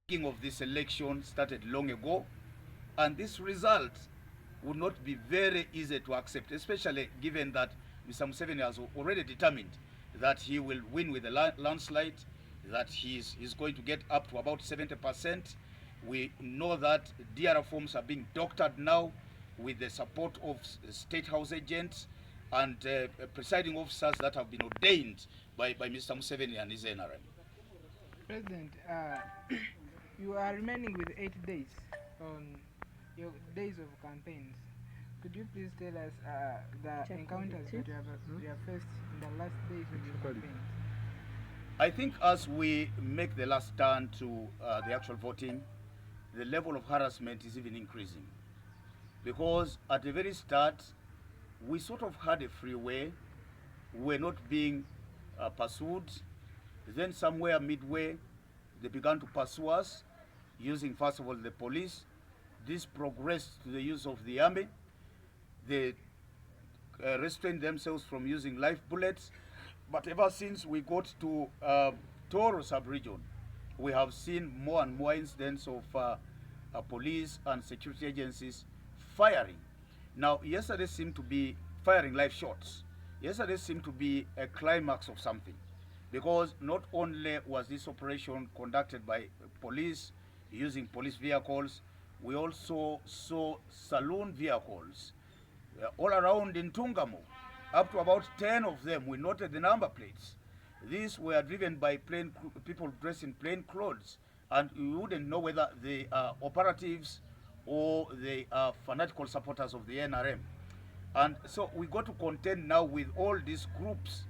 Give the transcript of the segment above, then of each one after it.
Of this election started long ago, and this result would not be very easy to accept, especially given that Mr. Museveni has already determined that he will win with a landslide, that he's going to get up to about 70%. We know that DR forms are being doctored now with the support of state house agents and presiding officers that have been ordained by Mr. Museveni and his NRM. President, you are remaining with 8 days on your days of campaigns. Could you please tell us the encounters that you have faced in the last days of your campaigns? I think as we make the last turn to the actual voting, the level of harassment is even increasing. Because at the very start, we sort of had a freeway. We were not being pursued. Then somewhere midway, they began to pursue us, using first of all the police. This progressed to the use of the army. They restrained themselves from using live bullets. But ever since we got to Toro sub-region, we have seen more and more incidents of police and security agencies firing. Now, yesterday seemed to be firing live shots. Yesterday seemed to be a climax of something, because not only was this operation conducted by police using police vehicles, we also saw saloon vehicles all around in Tungamo, up to about 10 of them. We noted the number plates. These were driven by people dressed in plain clothes, and we wouldn't know whether they are operatives or they are fanatical supporters of the NRM. And so we got to contend now with all these groups.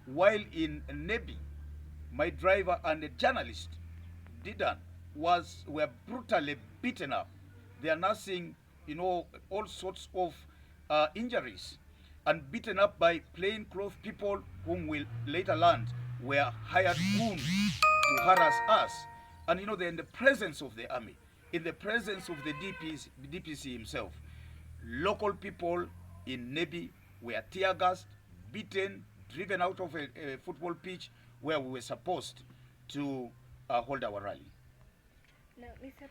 While in Nebi, my driver and a journalist, Didan, were brutally beaten up. They are nursing, all sorts of injuries, and beaten up by plainclothes people whom we later learned were hired goons to harass us. And they're in the presence of the army, in the presence of the DPC himself. Local people in Nebi were tear gassed, beaten, driven out of a football pitch where we were supposed to hold our rally. Now, Mr.